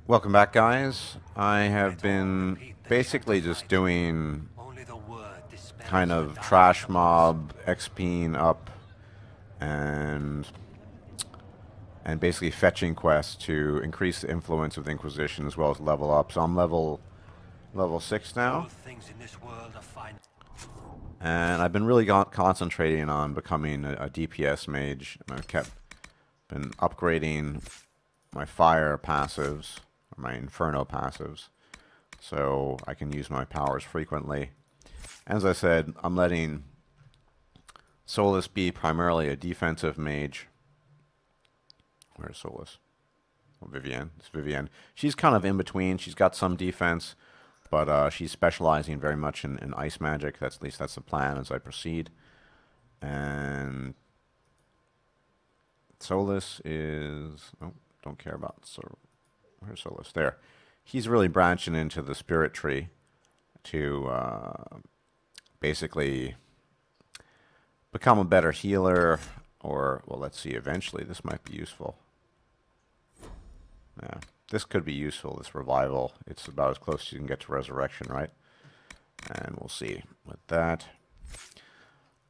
Welcome back, guys. I have been basically just doing kind of trash mob XPing up and basically fetching quests to increase the influence of the Inquisition as well as level up. So I'm level 6 now, and I've been really concentrating on becoming a DPS mage. And I've been upgrading my fire passives, or my inferno passives, so I can use my powers frequently. As I said, I'm letting Solus be primarily a defensive mage. Where's Solus? Oh, Vivienne. It's Vivienne. She's kind of in between. She's got some defense, but she's specializing very much in ice magic. At least that's the plan as I proceed. And Solus is... Oh, don't care about... So, where's Solus? There. He's really branching into the spirit tree to basically become a better healer, or, well, let's see, eventually this might be useful. Yeah, this could be useful, this revival. It's about as close as you can get to resurrection, right? And we'll see with that.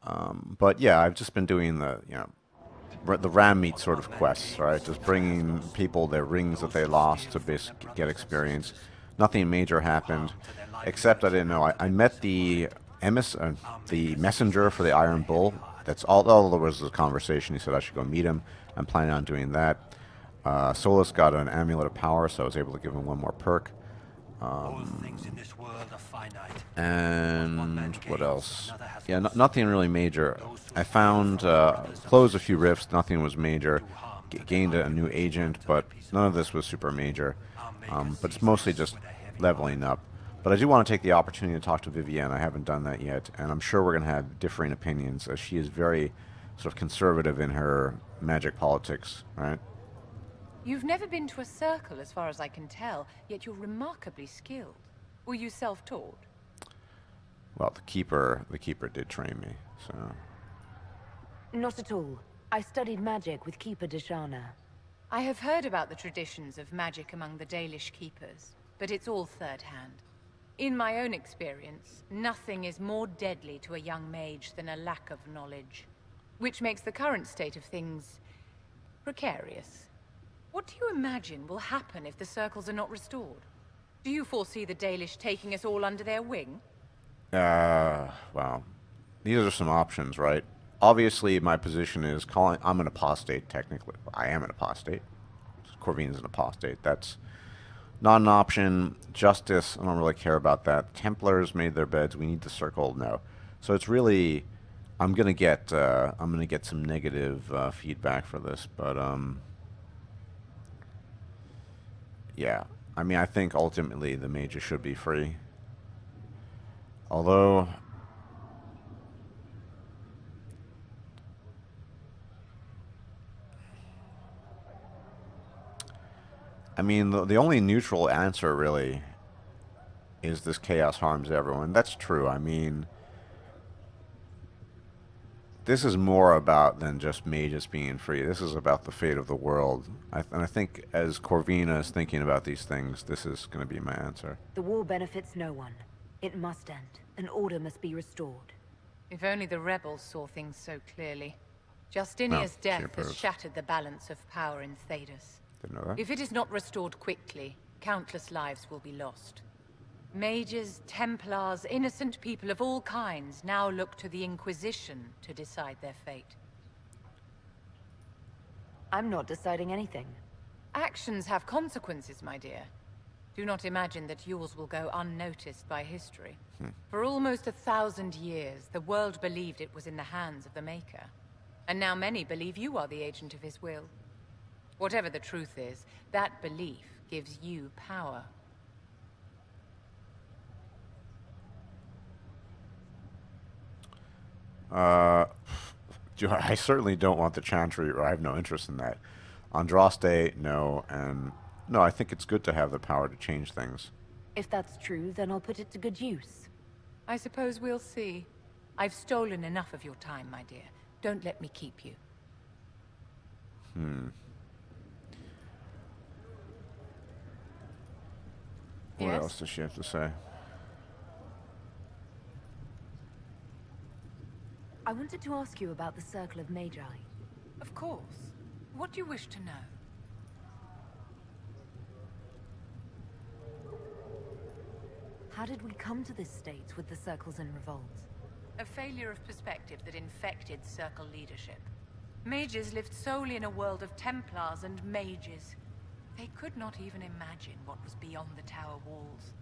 But yeah, I've just been doing the, the ram meat sort of quests, right? Just bringing people their rings that they lost to basically get experience. Nothing major happened, except I didn't know. I met the messenger for the Iron Bull. That's all there was a conversation. He said I should go meet him. I'm planning on doing that. Solus got an amulet of power, so I was able to give him one more perk. And what else? Yeah, nothing really major. I found, closed a few rifts, nothing was major. Gained a new agent, but none of this was super major. But it's mostly just leveling up. But I do want to take the opportunity to talk to Vivienne. I haven't done that yet, and I'm sure we're going to have differing opinions, as she is very sort of conservative in her magic politics, right? You've never been to a circle, as far as I can tell, yet you're remarkably skilled. Were you self-taught? Well, the keeper did train me, so... Not at all. I studied magic with Keeper Dashana. I have heard about the traditions of magic among the Dalish keepers, but it's all third-hand. In my own experience, nothing is more deadly to a young mage than a lack of knowledge, which makes the current state of things precarious. What do you imagine will happen if the circles are not restored? Do you foresee the Dalish taking us all under their wing? Well, these are some options, right? Obviously, my position is I'm an apostate, technically. I am an apostate. Corvine's an apostate. That's not an option. Justice, I don't really care about that. Templars made their beds. We need the circle. No. So it's really, I'm gonna get some negative feedback for this, but yeah. I mean, I think ultimately the mages should be free. Although, I mean, the only neutral answer really is this chaos harms everyone. That's true. I mean, this is more about than just mages being free. This is about the fate of the world. And I think as Corvina is thinking about these things, this is going to be my answer. The war benefits no one. It must end. An order must be restored. If only the rebels saw things so clearly. Justinia's death has shattered the balance of power in Thedas. Didn't know that. If it is not restored quickly, countless lives will be lost. Mages, Templars, innocent people of all kinds now look to the Inquisition to decide their fate. I'm not deciding anything. Actions have consequences, my dear. Do not imagine that yours will go unnoticed by history. For almost 1,000 years, the world believed it was in the hands of the Maker. And now many believe you are the agent of his will. Whatever the truth is, that belief gives you power. I certainly don't want the Chantry, or I have no interest in that. Andraste, no, and no, I think it's good to have the power to change things. If that's true, then I'll put it to good use. I suppose we'll see. I've stolen enough of your time, my dear. Don't let me keep you. What Yes? else does she have to say? I wanted to ask you about the Circle of Magi. Of course. What do you wish to know? How did we come to this state with the circles in revolt? A failure of perspective that infected Circle leadership. Mages lived solely in a world of Templars and Mages. They could not even imagine what was beyond the tower walls.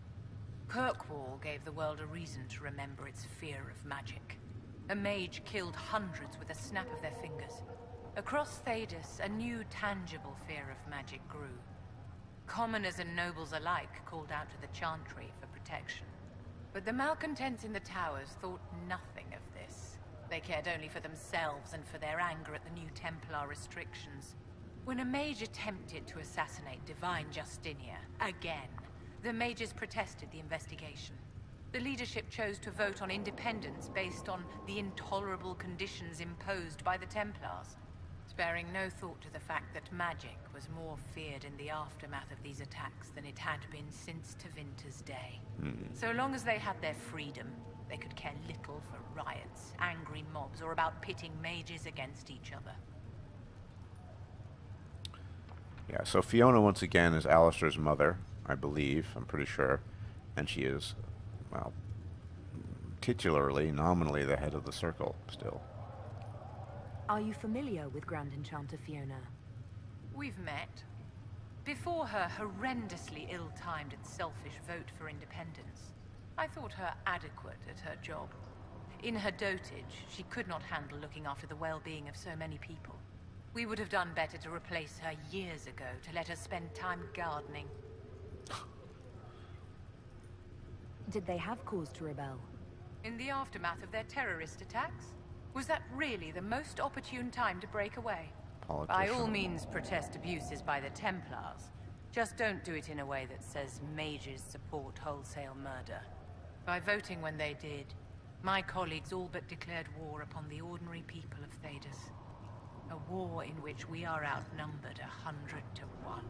Kirkwall gave the world a reason to remember its fear of magic. A mage killed hundreds with a snap of their fingers. Across Thedas, a new tangible fear of magic grew. Commoners and nobles alike called out to the Chantry for protection. But the malcontents in the towers thought nothing of this. They cared only for themselves and for their anger at the new Templar restrictions. When a mage attempted to assassinate Divine Justinia, again, the mages protested the investigation. The leadership chose to vote on independence based on the intolerable conditions imposed by the Templars, sparing no thought to the fact that magic was more feared in the aftermath of these attacks than it had been since Tevinter's day. So long as they had their freedom, they could care little for riots, angry mobs, or about pitting mages against each other. Yeah, so Fiona once again is Alistair's mother, I believe, I'm pretty sure. And she is, well, titularly, nominally the head of the Circle still. Are you familiar with Grand Enchanter Fiona? We've met. Before her horrendously ill-timed and selfish vote for independence, I thought her adequate at her job. In her dotage, she could not handle looking after the well-being of so many people. We would have done better to replace her years ago, to let her spend time gardening. Did they have cause to rebel? In the aftermath of their terrorist attacks? Was that really the most opportune time to break away? By all means, protest abuses by the Templars. Just don't do it in a way that says mages support wholesale murder. By voting when they did, my colleagues all but declared war upon the ordinary people of Thedas. A war in which we are outnumbered 100 to 1.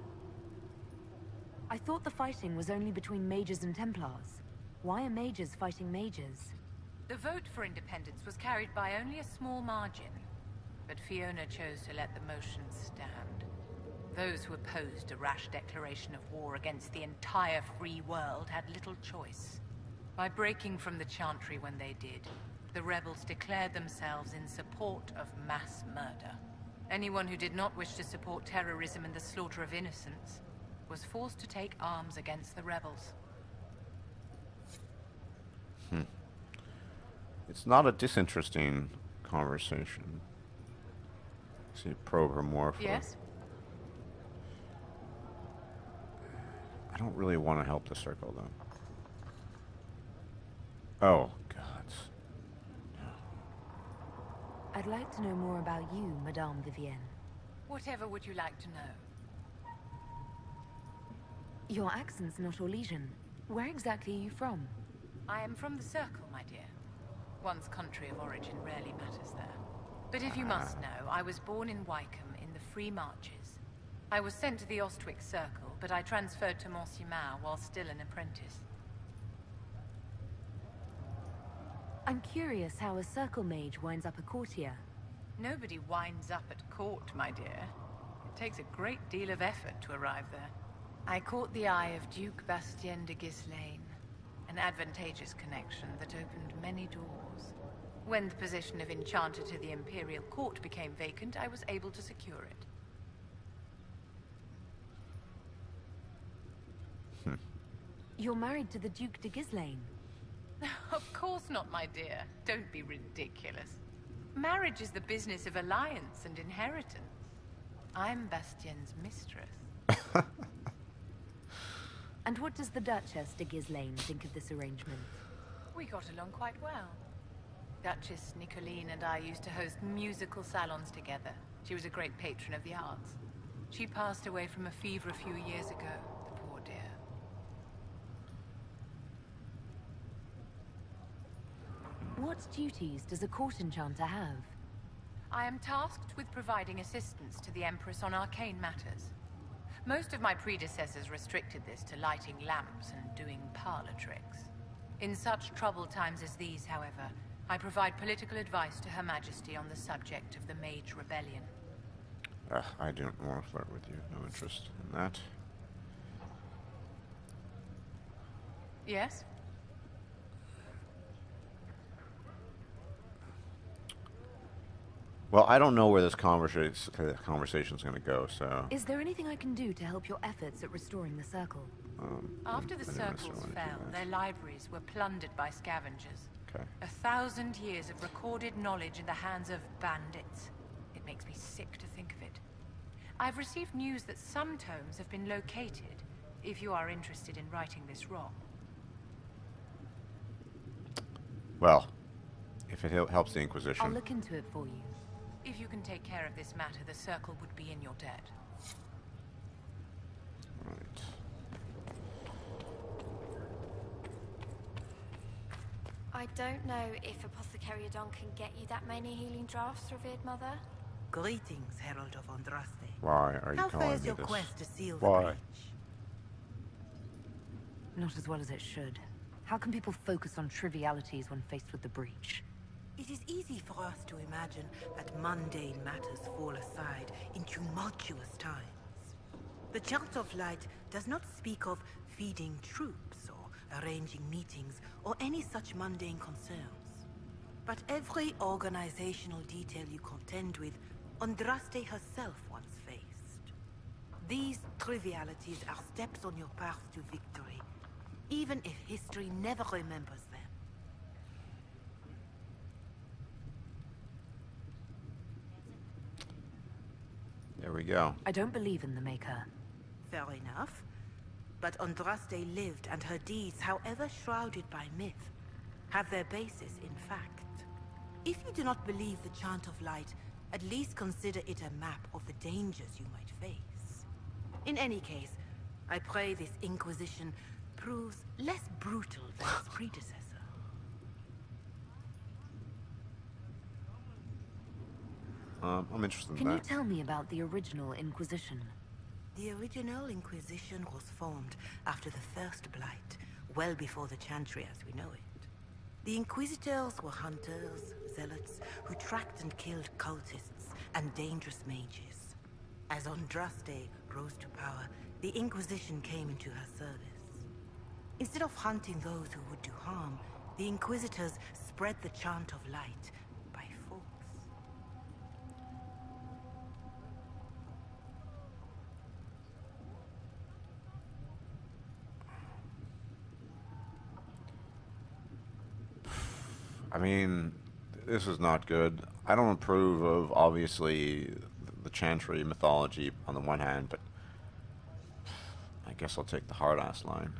I thought the fighting was only between mages and Templars. Why are mages fighting mages? The vote for independence was carried by only a small margin, but Fiona chose to let the motion stand. Those who opposed a rash declaration of war against the entire free world had little choice. By breaking from the Chantry when they did, the rebels declared themselves in support of mass murder. Anyone who did not wish to support terrorism and the slaughter of innocents was forced to take arms against the rebels. It's not a disinteresting conversation. See, probe her more for... Yes? I don't really want to help the Circle, though. Oh, God. I'd like to know more about you, Madame Vivienne. Whatever would you like to know? Your accent's not Orlesian. Where exactly are you from? I am from the Circle, my dear. One's country of origin rarely matters there. But if you must know, I was born in Wycombe in the Free Marches. I was sent to the Ostwick Circle, but I transferred to Mont-Simar while still an apprentice. I'm curious how a Circle mage winds up a courtier. Nobody winds up at court, my dear. It takes a great deal of effort to arrive there. I caught the eye of Duke Bastien de Ghislaine, an advantageous connection that opened many doors. When the position of Enchanter to the Imperial Court became vacant, I was able to secure it. You're married to the Duke de Ghislaine. Of course not, my dear. Don't be ridiculous. Marriage is the business of alliance and inheritance. I'm Bastien's mistress. And what does the Duchess de Ghislaine think of this arrangement? We got along quite well. Duchess Nicoline and I used to host musical salons together. She was a great patron of the arts. She passed away from a fever a few years ago, the poor dear. What duties does a court enchanter have? I am tasked with providing assistance to the Empress on arcane matters. Most of my predecessors restricted this to lighting lamps and doing parlor tricks. In such troubled times as these, however, I provide political advice to Her Majesty on the subject of the Mage Rebellion. I don't want to flirt with you. No interest in that. Yes? Well, I don't know where this conversation's going to go, so... Is there anything I can do to help your efforts at restoring the Circle? After the Circles fell, their libraries were plundered by scavengers. Okay. 1,000 years of recorded knowledge in the hands of bandits. It makes me sick to think of it. I've received news that some tomes have been located, if you are interested in righting this wrong. Well, if it helps the Inquisition... I'll look into it for you. If you can take care of this matter, the Circle would be in your debt. Right. I don't know if Apothecary Adon can get you that many healing drafts, revered mother. Greetings, Herald of Andraste. Why are you How calling fares me your this? quest to seal Why? the breach? Not as well as it should. How can people focus on trivialities when faced with the breach? It is easy for us to imagine that mundane matters fall aside in tumultuous times. The Chant of Light does not speak of feeding troops or arranging meetings or any such mundane concerns. But every organizational detail you contend with, Andraste herself once faced. These trivialities are steps on your path to victory, even if history never remembers them. There we go. I don't believe in the Maker. Fair enough. But Andraste lived, and her deeds, however shrouded by myth, have their basis in fact. If you do not believe the Chant of Light, at least consider it a map of the dangers you might face. In any case, I pray this Inquisition proves less brutal than its predecessor. I'm interested in Can you that. tell me about the original Inquisition? The original Inquisition was formed after the First Blight, well before the Chantry as we know it. The Inquisitors were hunters, zealots, who tracked and killed cultists and dangerous mages. As Andraste rose to power, the Inquisition came into her service. Instead of hunting those who would do harm, the Inquisitors spread the Chant of Light by force. I mean, this is not good. I don't approve of, obviously, the Chantry mythology on the one hand, but I guess I'll take the hard-ass line.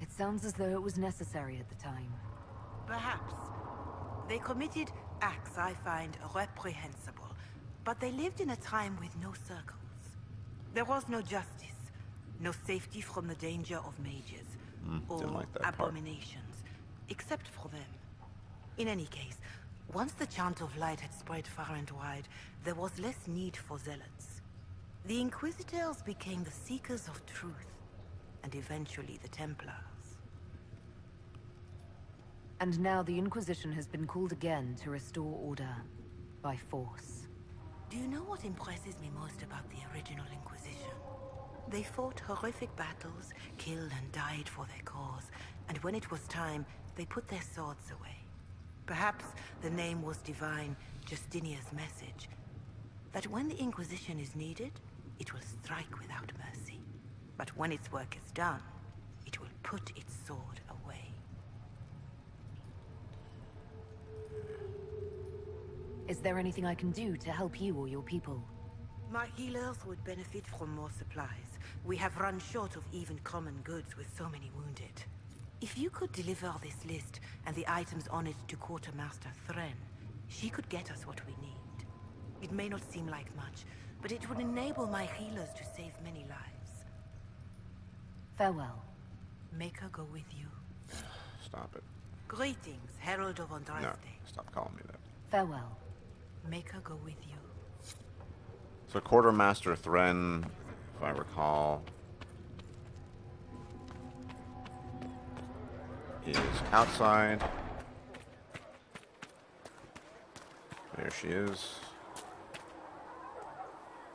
It sounds as though it was necessary at the time. Perhaps. They committed acts I find reprehensible, but they lived in a time with no circles. There was no justice, no safety from the danger of mages, or didn't like that part. abominations, except for them. In any case, once the Chant of Light had spread far and wide, there was less need for zealots. The Inquisitors became the seekers of truth, and eventually the Templars. And now the Inquisition has been called again to restore order by force. Do you know what impresses me most about the original Inquisition? They fought horrific battles, killed and died for their cause, and when it was time, they put their swords away. Perhaps the name was divine, Justinia's message, that when the Inquisition is needed, it will strike without mercy. But when its work is done, it will put its sword away. Is there anything I can do to help you or your people? My healers would benefit from more supplies. We have run short of even common goods with so many wounded. If you could deliver this list and the items on it to Quartermaster Thren, she could get us what we need. It may not seem like much, but it would enable my healers to save many lives. Farewell. Make her go with you. Stop it. Greetings, Herald of Andraste. No, stop calling me that. Farewell. Make her go with you. So Quartermaster Thren, if I recall, is outside. There she is.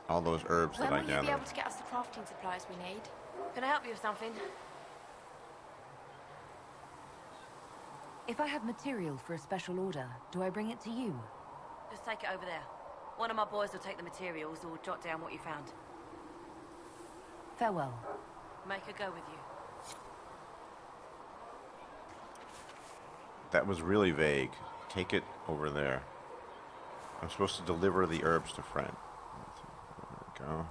All those herbs that I When will you be gathered. able to get us the crafting supplies we need? Can I help you with something? If I have material for a special order, do I bring it to you? Just take it over there. One of my boys will take the materials or jot down what you found. Farewell. Make her go with you. That was really vague. Take it over there. I'm supposed to deliver the herbs to Fred. There we go.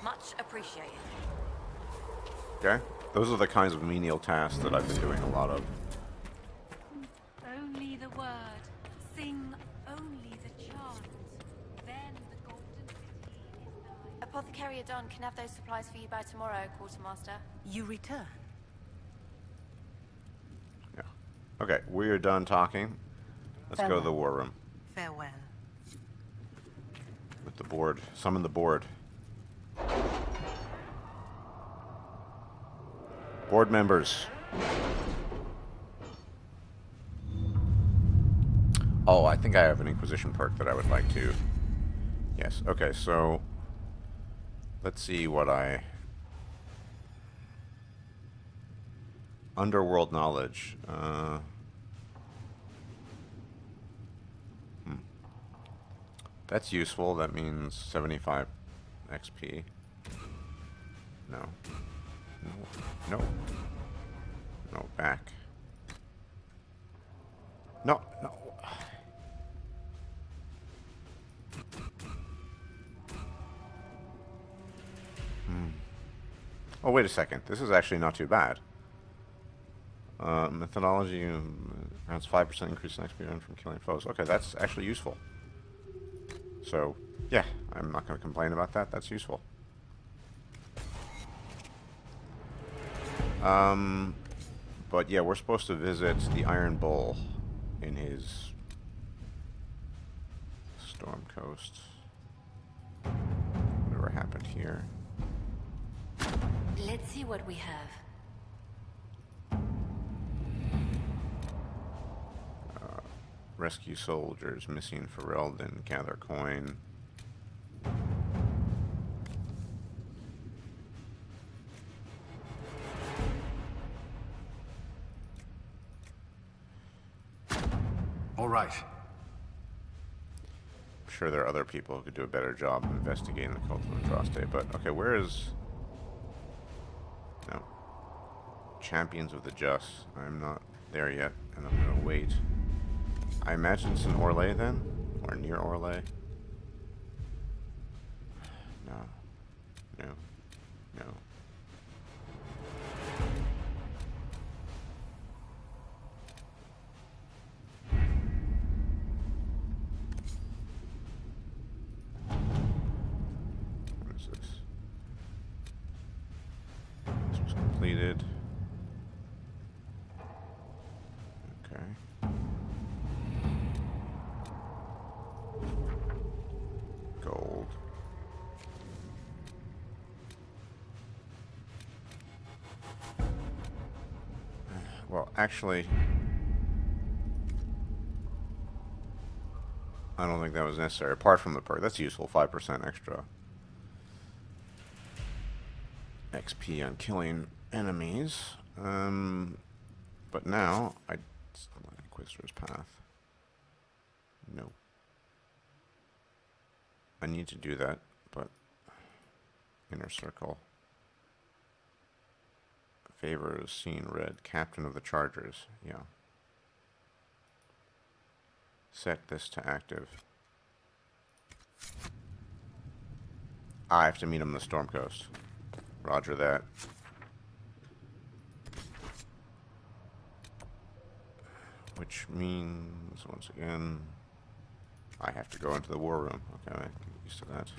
Much appreciated. Okay. Those are the kinds of menial tasks that I've been doing a lot of. Only the word. Sing only the chant. Then the golden city is thine. Apothecary Adon can have those supplies for you by tomorrow, Quartermaster. You return. Yeah. Okay, we are done talking. Let's go to the war room. Farewell. With the board. Summon the board. Board members. Oh, I think I have an Inquisition perk that I would like to. Yes, okay, so let's see what I... Underworld knowledge. That's useful. That means 75 XP. No. No. No. No, back. No, no. Oh, wait a second. This is actually not too bad. Methodology grants 5% increase in XP earned from killing foes. Okay, that's actually useful. So, yeah, I'm not going to complain about that. That's useful. But yeah, we're supposed to visit the Iron Bull in his Storm Coast. Whatever happened here. Let's see what we have. Rescue soldiers, missing Ferelden, gather coin. All right. I'm sure there are other people who could do a better job of investigating the cult of Andraste, but okay, where is... No. Champions of the Just. I'm not there yet, and I'm gonna wait. I imagine it's in Orlais then? Or near Orlais? No. No. No. What is this? This was completed. Okay. Gold. Well, actually, I don't think that was necessary. Apart from the perk, that's useful. 5% extra XP on killing enemies. But now, Inquisitor's Path. No. I need to do that, but Inner Circle. Favor is seen red. Captain of the Chargers. Yeah. Set this to active. I have to meet him on the Storm Coast. Roger that. Which means, once again, I have to go into the war room. Okay, I get used to that.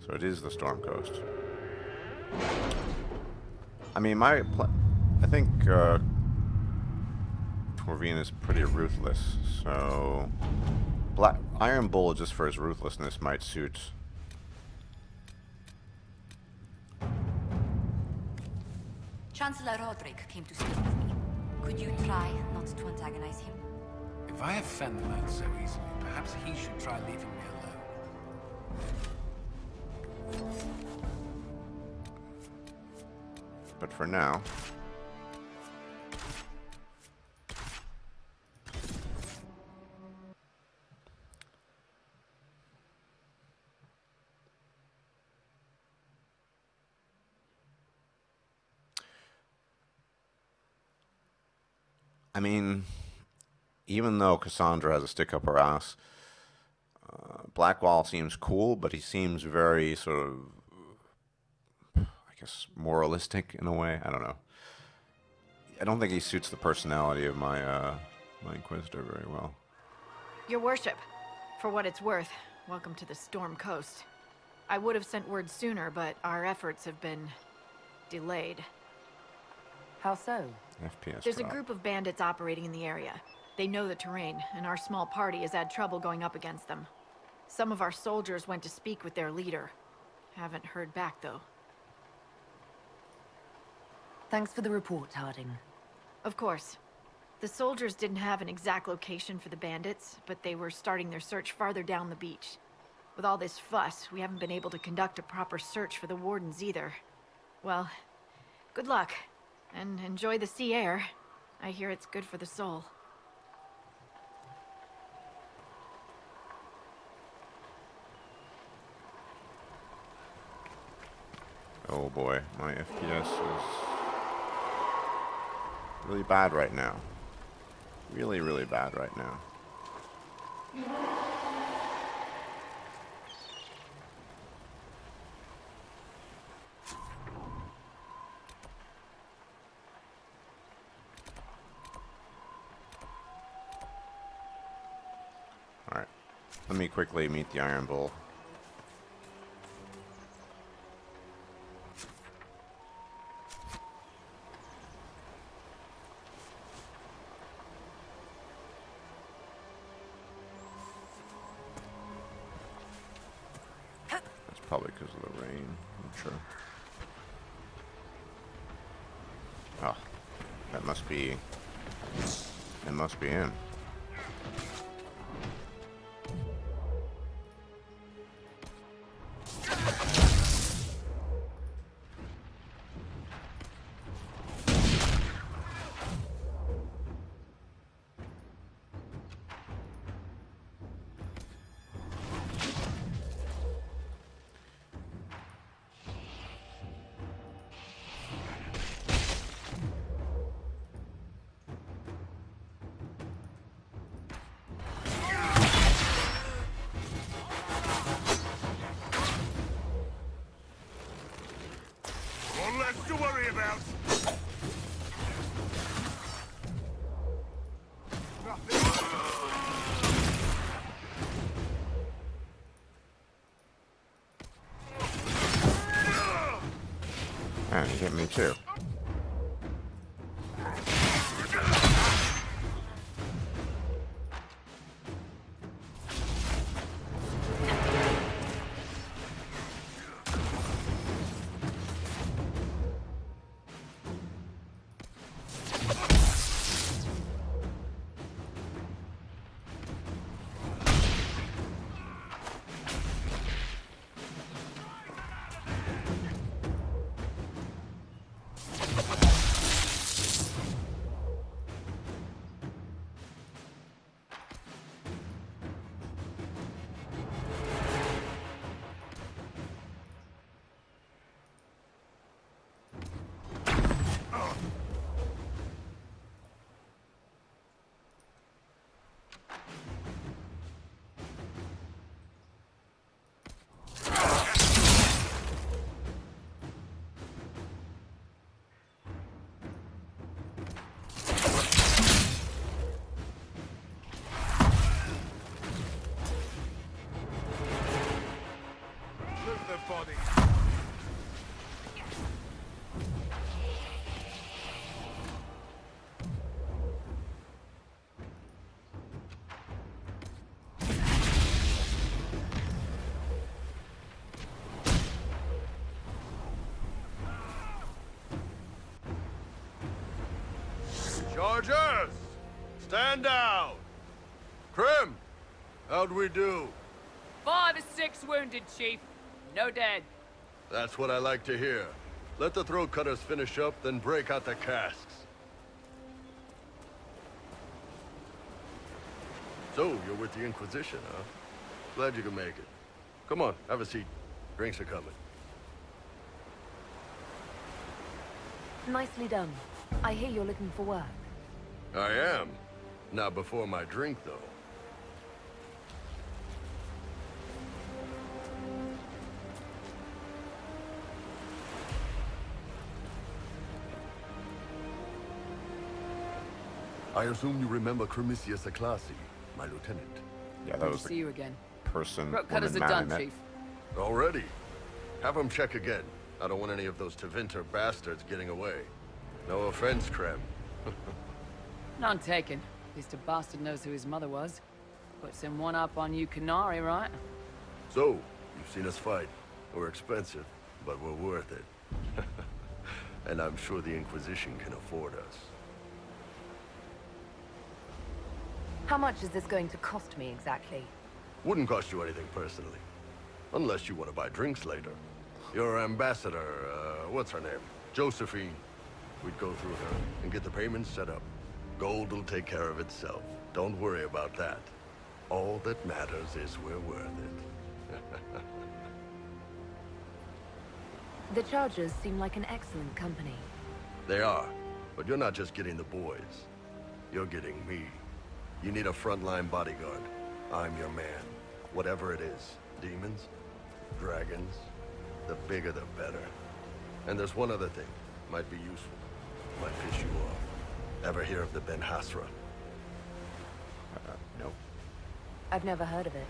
So it is the Storm Coast. I mean, I think Torvine is pretty ruthless, so Iron Bull, just for his ruthlessness, might suit. Chancellor Roderick came to speak with me. Could you try not to antagonize him? If I offend the man so easily, perhaps he should try leaving me alone. But for now, I mean, even though Cassandra has a stick up her ass, Blackwall seems cool, but he seems very sort of, I guess, moralistic in a way. I don't know. I don't think he suits the personality of my my Inquisitor very well. Your worship, for what it's worth, welcome to the Storm Coast. I would have sent word sooner, but our efforts have been delayed. How so? FPS There's a drop. group of bandits operating in the area. They know the terrain, and our small party has had trouble going up against them. Some of our soldiers went to speak with their leader. Haven't heard back, though. Thanks for the report, Harding. Of course. The soldiers didn't have an exact location for the bandits, but they were starting their search farther down the beach. With all this fuss, we haven't been able to conduct a proper search for the wardens either. Well, good luck. And enjoy the sea air. I hear it's good for the soul. Oh boy, my FPS is really bad right now. Really, really bad right now. Alright, let me quickly meet the Iron Bull. Probably because of the rain, I'm sure. Oh, that must be in. To worry about. Man, he hit me too. Chargers! Stand down! Krim! How'd we do? 5 or 6 wounded, Chief. No dead. That's what I like to hear. Let the throat cutters finish up, then break out the casks. So, you're with the Inquisition, huh? Glad you could make it. Come on, have a seat. Drinks are coming. Nicely done. I hear you're looking for work. I am. Not before my drink, though. I assume you remember Cremisius Aclassi, my lieutenant. Yeah, that Good was to see you again. person, Throat woman, cutters are man I done, met. Chief. Already? Have him check again. I don't want any of those Tevinter bastards getting away. No offense, Krem. None taken. At least a bastard knows who his mother was. Puts him one up on you Canary, right? So, you've seen us fight. We're expensive, but we're worth it. And I'm sure the Inquisition can afford us. How much is this going to cost me exactly? Wouldn't cost you anything personally. Unless you want to buy drinks later. Your ambassador, what's her name? Josephine. We'd go through her and get the payments set up. Gold will take care of itself. Don't worry about that. All that matters is we're worth it. The Chargers seem like an excellent company. They are. But you're not just getting the boys. You're getting me. You need a frontline bodyguard. I'm your man. Whatever it is. Demons? Dragons? The bigger the better. And there's one other thing. Might be useful. Might piss you off. Ever hear of the Ben Hasra? No. I've never heard of it.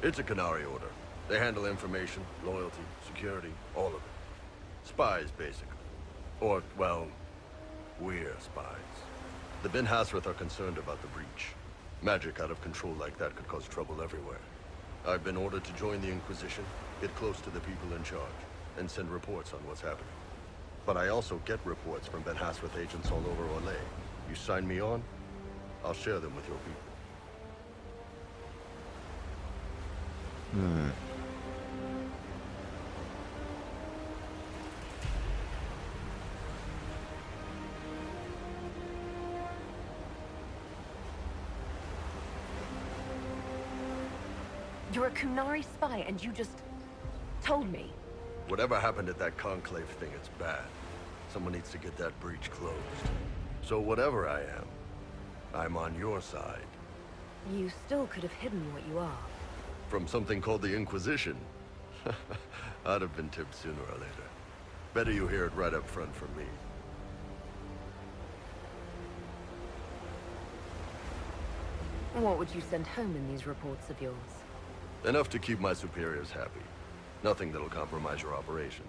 It's a Canary order. They handle information, loyalty, security, all of it. Spies, basically. Or, well, we're spies. The Ben Hasrath are concerned about the breach. Magic out of control like that could cause trouble everywhere. I've been ordered to join the Inquisition, get close to the people in charge, and send reports on what's happening. But I also get reports from Ben Hasrath agents all over Orlais. You sign me on, I'll share them with your people. You're a Kunari spy and you just told me. Whatever happened at that conclave thing, it's bad. Someone needs to get that breach closed. So whatever I am, I'm on your side. You still could have hidden what you are. From something called the Inquisition. I'd have been tipped sooner or later. Better you hear it right up front from me. What would you send home in these reports of yours? Enough to keep my superiors happy. Nothing that'll compromise your operations.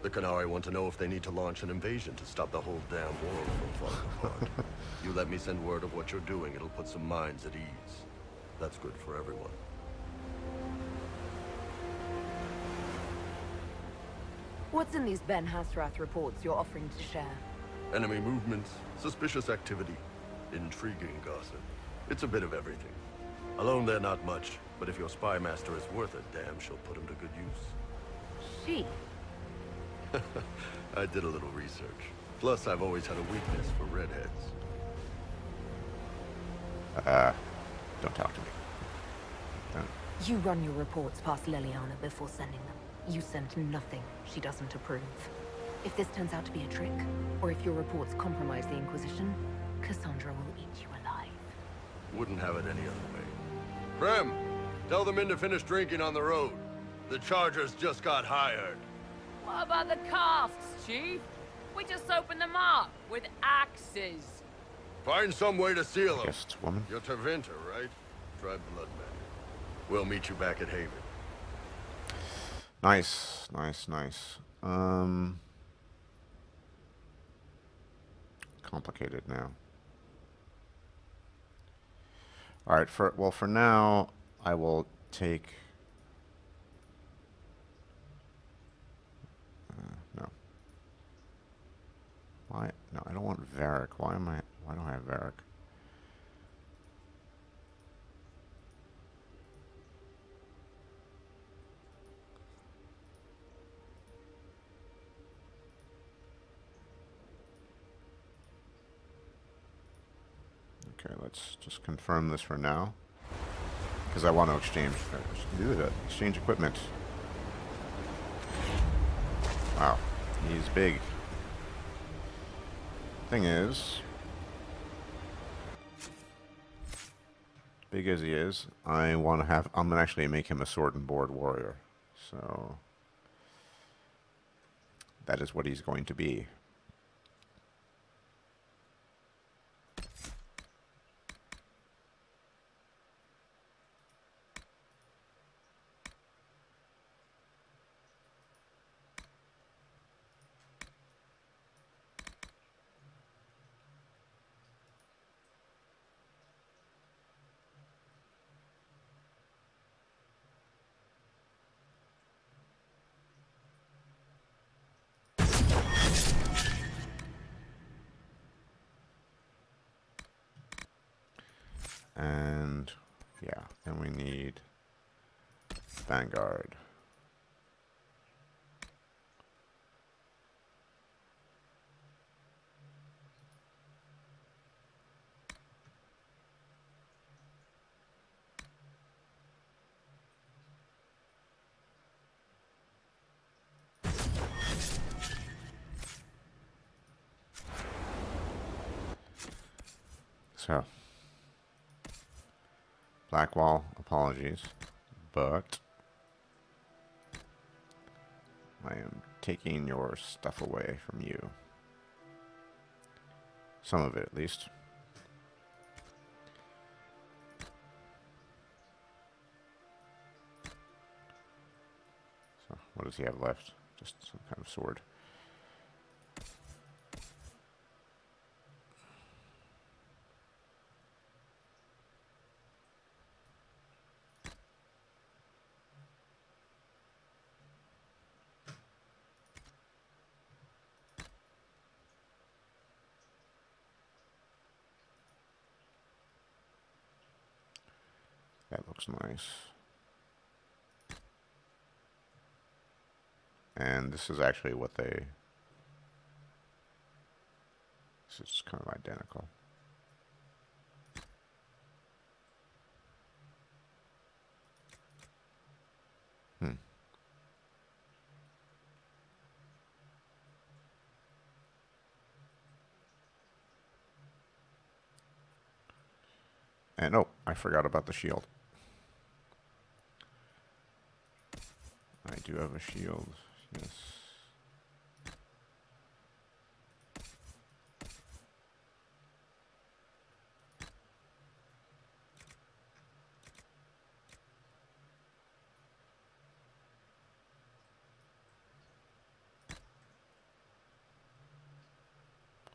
The Canary want to know if they need to launch an invasion to stop the whole damn world from falling apart. You let me send word of what you're doing, it'll put some minds at ease. That's good for everyone. What's in these Ben Hasrath reports you're offering to share? Enemy movements, suspicious activity, intriguing gossip. It's a bit of everything. Alone they're not much, but if your spy master is worth a damn, she'll put him to good use. She? I did a little research. Plus, I've always had a weakness for redheads. Don't talk to me. Don't. You run your reports past Liliana before sending them. You send nothing she doesn't approve. If this turns out to be a trick, or if your reports compromise the Inquisition, Cassandra will eat you alive. Wouldn't have it any other way. Prem, tell the men to finish drinking on the road. The Chargers just got hired. What about the casks, Chief? We just opened them up with axes. Find some way to seal them. Guess it's a woman. You're Tevinter, right? Tribe Bloodman. We'll meet you back at Haven. Nice, nice, nice. Complicated now. All right, for now, I will take. No. Why? No, I don't want Varric. Why do I Okay, let's just confirm this for now. Because I want to exchange equipment. Wow, he's big. Thing is, big as he is, I'm gonna actually make him a sword and board warrior. So that is what he's going to be. And yeah, then we need Vanguard. So Blackwall, apologies, but I am taking your stuff away from you. Some of it, at least. So, what does he have left? Just some kind of sword. That looks nice. And this is actually what they... This is kind of identical. And oh, I forgot about the shield. I do have a shield, yes.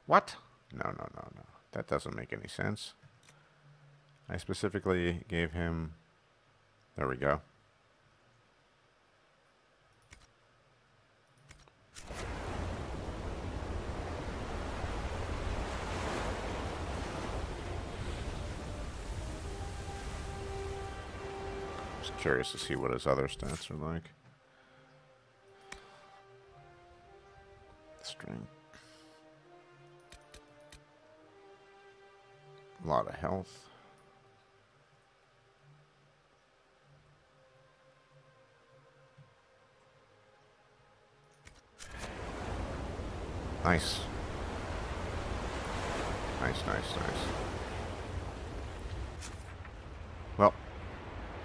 What? No. That doesn't make any sense. I specifically gave him... There we go. Just curious to see what his other stats are like. Strength. A lot of health. Nice. Nice. Well,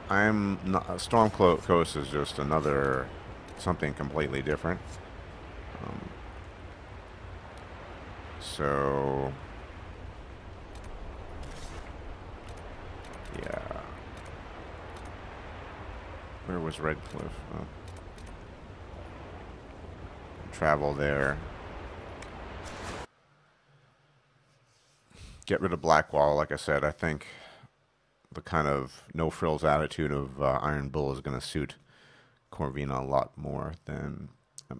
I'm not... Stormcloak is just another... something completely different. So... yeah. Where was Redcliffe? Oh. Travel there. Get rid of Blackwall, like I said. I think the kind of no-frills attitude of Iron Bull is going to suit Corvina a lot more than...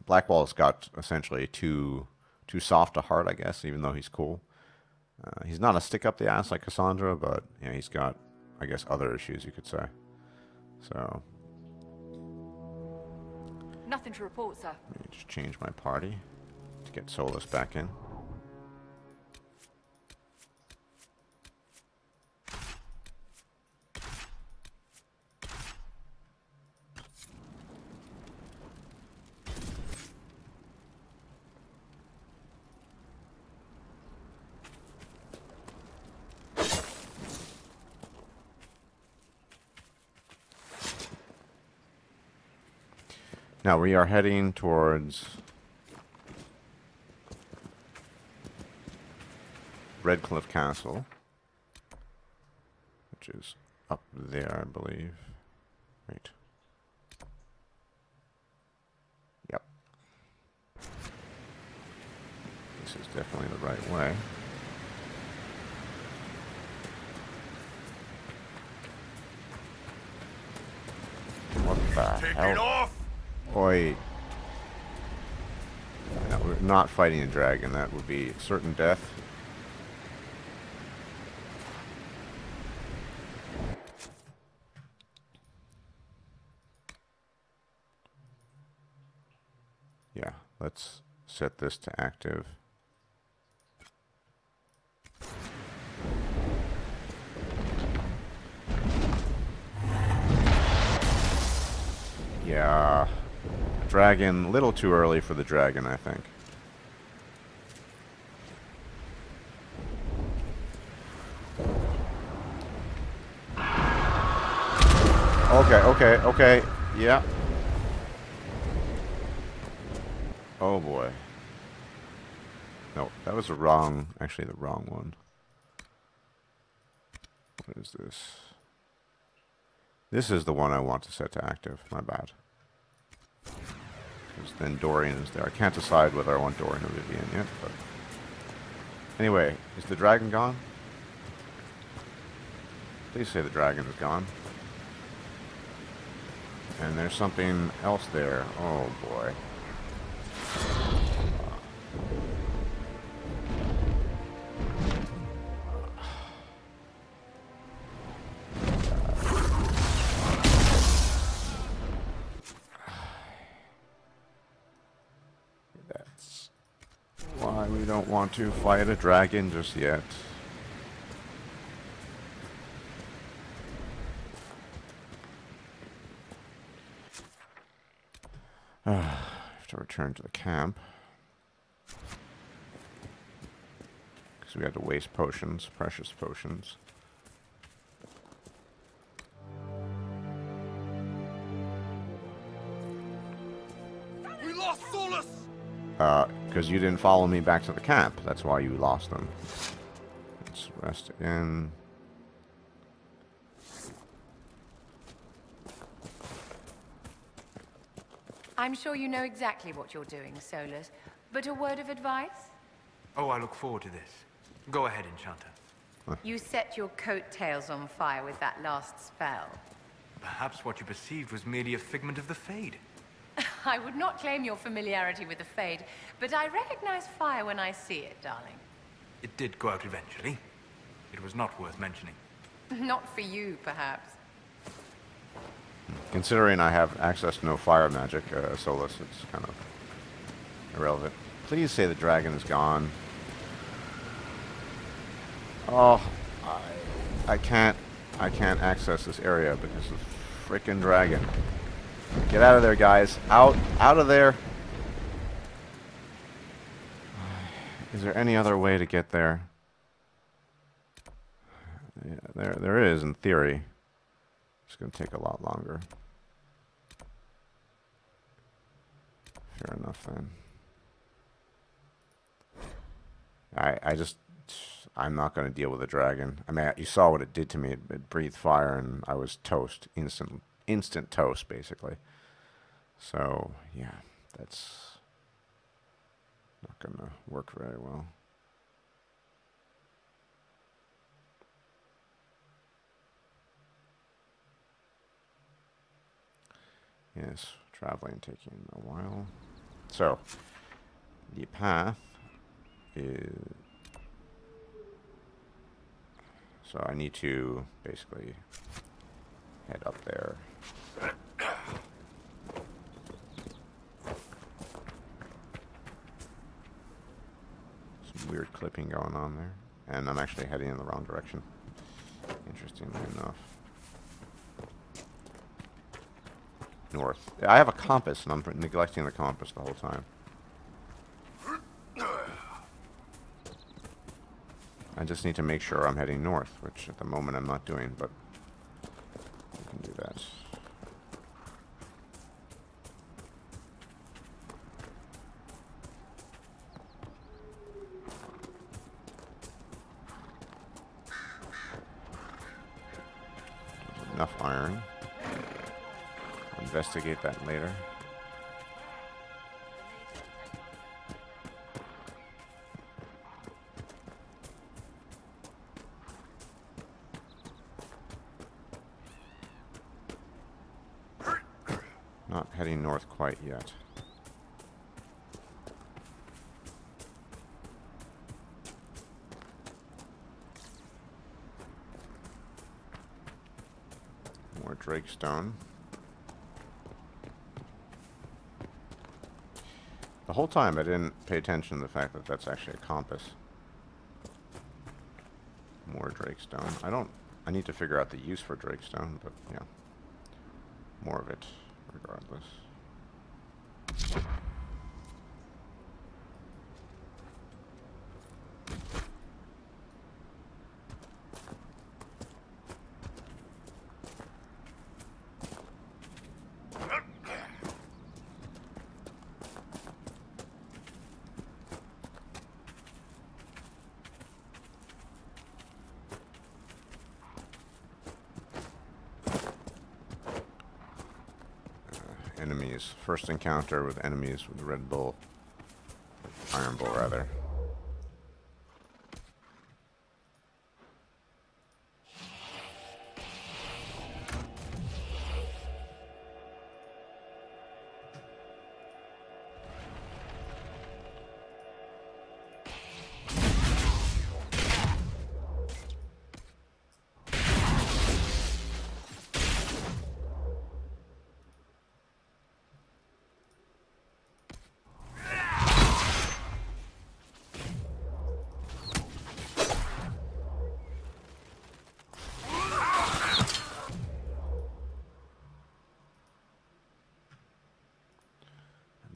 Blackwall's got essentially too soft a heart, I guess, even though he's cool. He's not a stick up the ass like Cassandra, but yeah, he's got, I guess, other issues, you could say. So... Nothing to report, sir. Let me just change my party to get Solus back in. Now we are heading towards Redcliffe Castle, which is up there, I believe. Wait. Yep. This is definitely the right way. What the hell? Off! Oi. No, we're not fighting a dragon. That would be certain death. Yeah, let's set this to active. Yeah, dragon, a little too early for the dragon, I think. Okay, yeah. Oh boy. No, that was actually the wrong one. What is this? This is the one I want to set to active. My bad. Because then Dorian is there. I can't decide whether I want Dorian or Vivian yet, but... Anyway, is the dragon gone? Please say the dragon is gone. And there's something else there. Oh boy. That's why we don't want to fight a dragon just yet. I have to return to the camp. Because we had to waste potions, precious potions. We lost Solus! Because you didn't follow me back to the camp. That's why you lost them. Let's rest again. I'm sure you know exactly what you're doing, Solus. But a word of advice? Oh, I look forward to this. Go ahead, Enchanter. You set your coattails on fire with that last spell. Perhaps what you perceived was merely a figment of the Fade. I would not claim your familiarity with the Fade, but I recognize fire when I see it, darling. It did go out eventually. It was not worth mentioning. Not for you, perhaps. Considering I have access to no fire magic, Solus, it's kind of irrelevant. Please say the dragon is gone. Oh, I can't access this area because of frickin' dragon. Get out of there, guys. Out of there. Is there any other way to get there? Yeah, there is in theory. It's going to take a lot longer. Fair enough, then. I'm not going to deal with a dragon. I mean, you saw what it did to me. It breathed fire, and I was toast. Instant toast, basically. So, yeah, that's not going to work very well. Yes, traveling taking a while. So, the path is... So I need to basically head up there. Some weird clipping going on there. And I'm actually heading in the wrong direction. Interestingly enough. North. I have a compass, and I'm neglecting the compass the whole time. I just need to make sure I'm heading north, which at the moment I'm not doing, but I can do that. Enough iron. I'll investigate that later. Not heading north quite yet. More Drakestone. The whole time I didn't pay attention to the fact that that's actually a compass. More Drakestone. I need to figure out the use for Drakestone, but yeah. More of it, regardless. Enemies. First encounter with enemies with the Red Bull. Iron Bull, rather.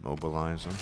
Mobilize them.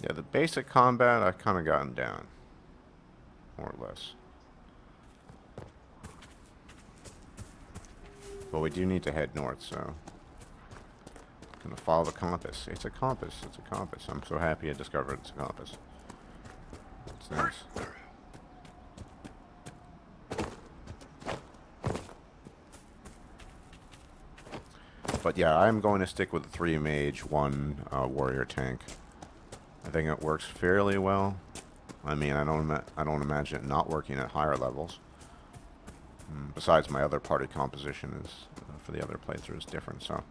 Yeah, the basic combat I've kind of gotten down, more or less. But we do need to head north, so I'm gonna follow the compass. It's a compass. It's a compass. I'm so happy I discovered it's a compass. It's nice. But yeah, I'm going to stick with the 3 mage, 1 warrior tank. I think it works fairly well. I mean, I don't imagine it not working at higher levels. Besides, my other party composition is for the other playthrough is different, so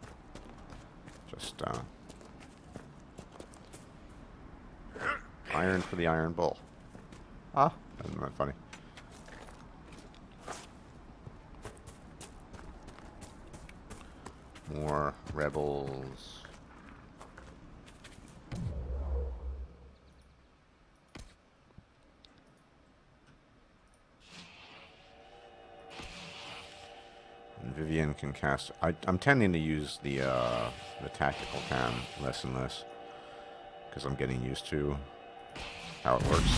just iron for the Iron Bull. Ah, isn't that funny? More rebels. Vivian can cast. I'm tending to use the tactical cam less and less because I'm getting used to how it works.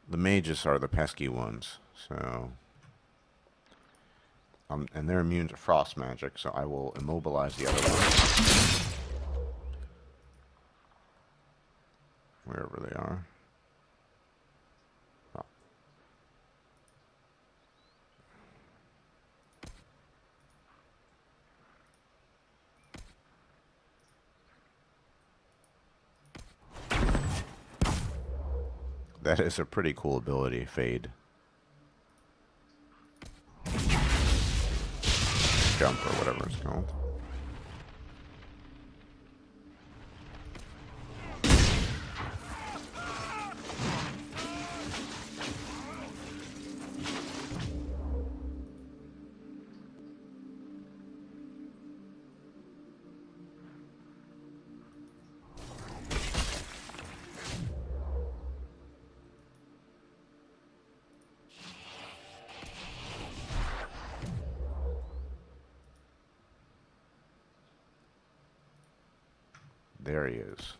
The mages are the pesky ones, so and they're immune to frost magic, so I will immobilize the other one. wherever they are. Oh. That is a pretty cool ability, Fade. Jump or whatever it's called. There he is.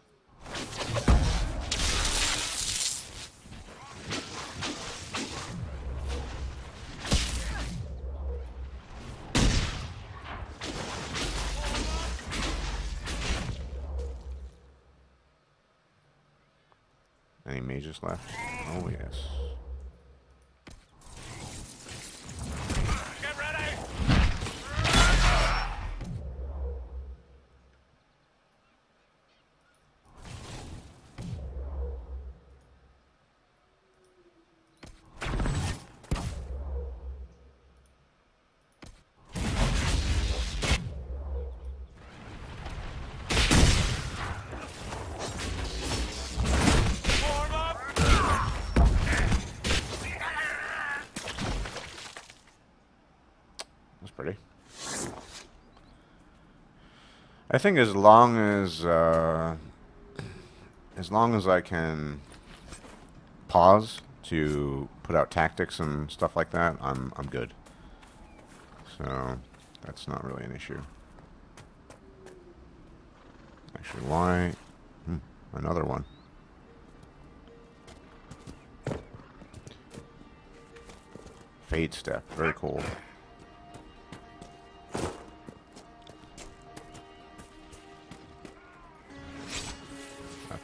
Any mages left? Oh, yes. I think as long as I can pause to put out tactics and stuff like that, I'm good. So that's not really an issue. Actually, why? Another one. Fade step, very cool.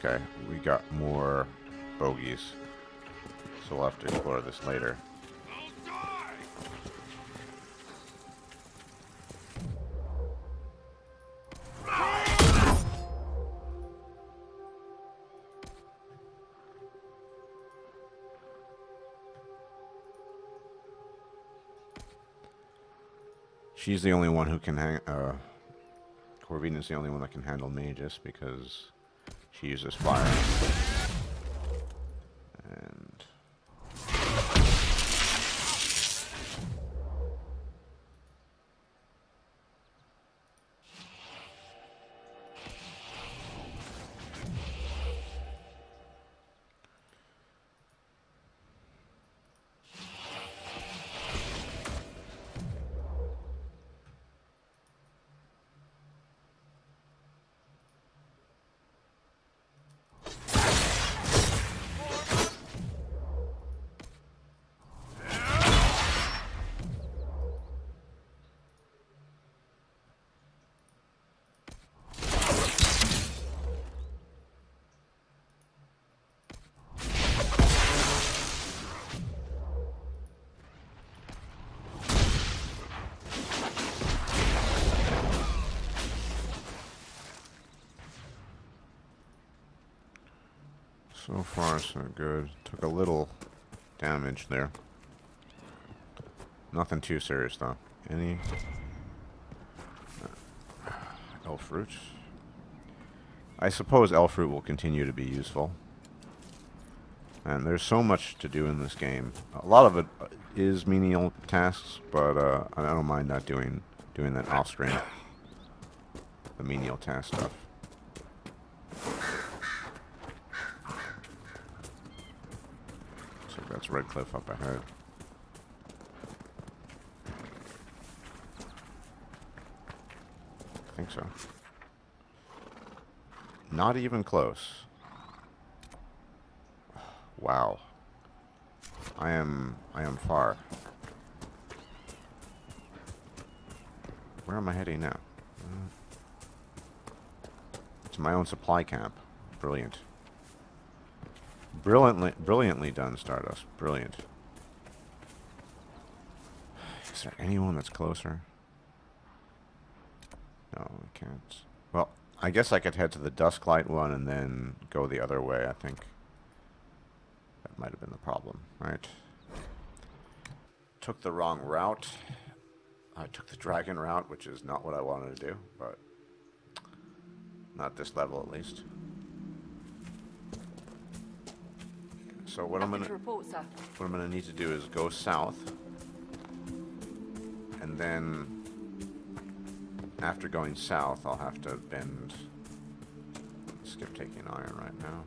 Okay, we got more bogeys, so we'll have to explore this later. She's the only one who can hang. Corvine is the only one that can handle mages because she uses fire. And so far, so good. Took a little damage there. Nothing too serious, though. Any elf fruit? I suppose elf fruit will continue to be useful. And there's so much to do in this game. A lot of it is menial tasks, but I don't mind not doing that off screen. The menial task stuff. That's Red Cliff up ahead. I think so. Not even close. Wow. I am far. Where am I heading now? To my own supply camp. Brilliant. Brilliantly done, Stardust. Brilliant. Is there anyone that's closer? No, I can't. Well, I guess I could head to the Dusklight one and then go the other way, I think. That might have been the problem, right? Took the wrong route. I took the dragon route, which is not what I wanted to do, but not this level at least. So what I'm gonna need to do is go south, and then after going south, I'll have to bend. Skip taking iron right now.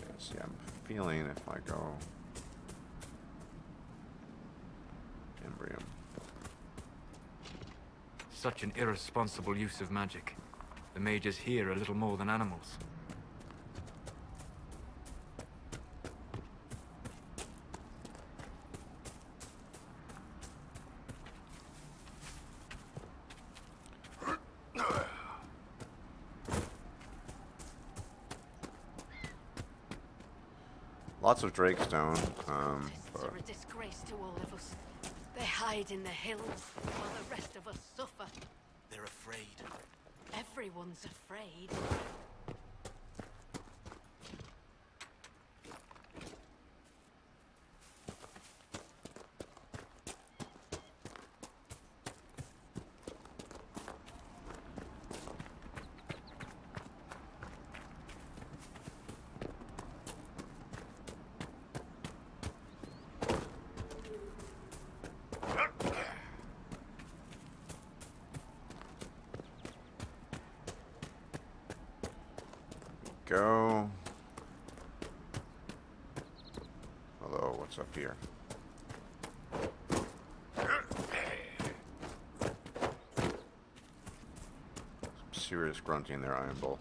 Yeah, see, I'm feeling if I go Embrium. Such an irresponsible use of magic. The mages here are little more than animals. Lots of Drakestone. It's a disgrace to all of us. They hide in the hills while the rest of us suffer. They're afraid. Everyone's afraid. Go. Hello, what's up here? Some serious grunting there, Iron Bull.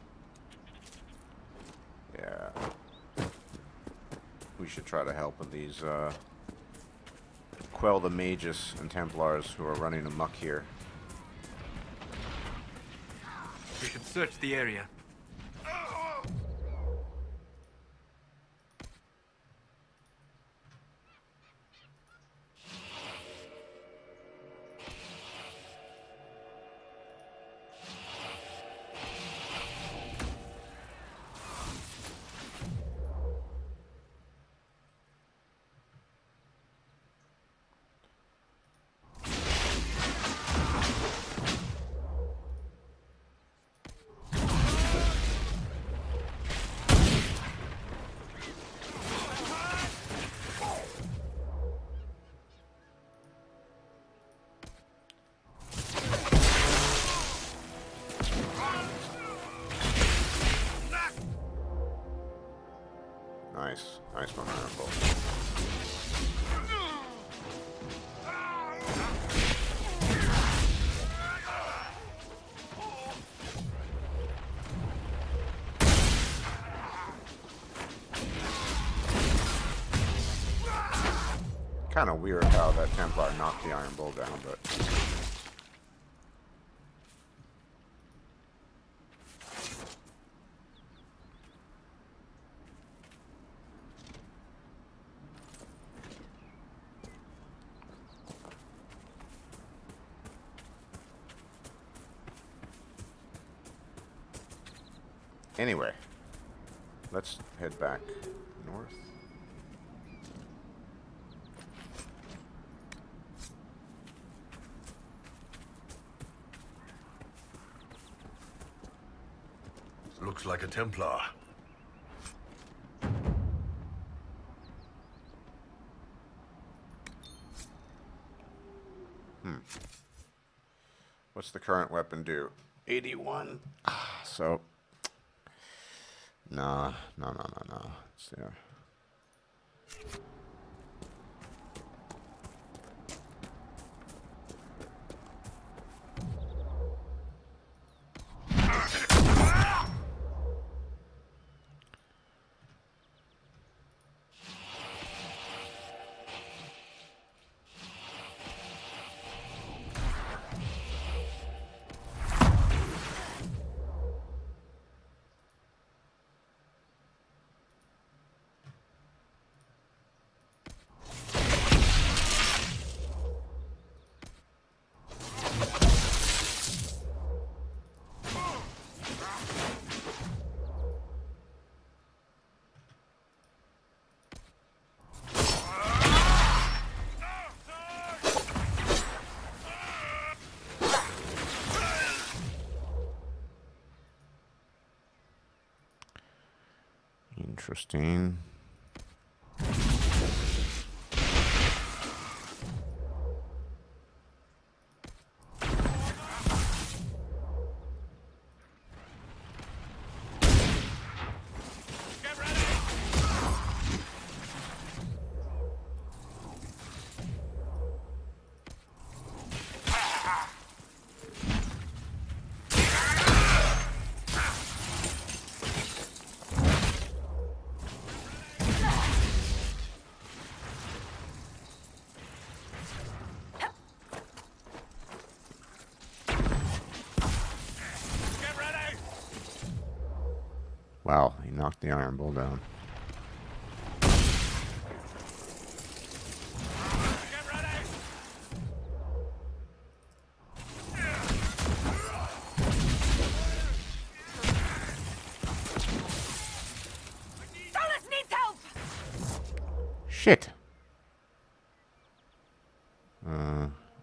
Yeah. We should try to help with these, quell the mages and Templars who are running amok here. We should search the area. Nice. Nice one, Iron Bull. Kind of weird how that Templar knocked the Iron Bull down, but... Anyway, let's head back north. Looks like a Templar. What's the current weapon do? 81. So... No. It's there. Interesting. Wow, he knocked the Iron Bull down. Dallas needs help! Shit!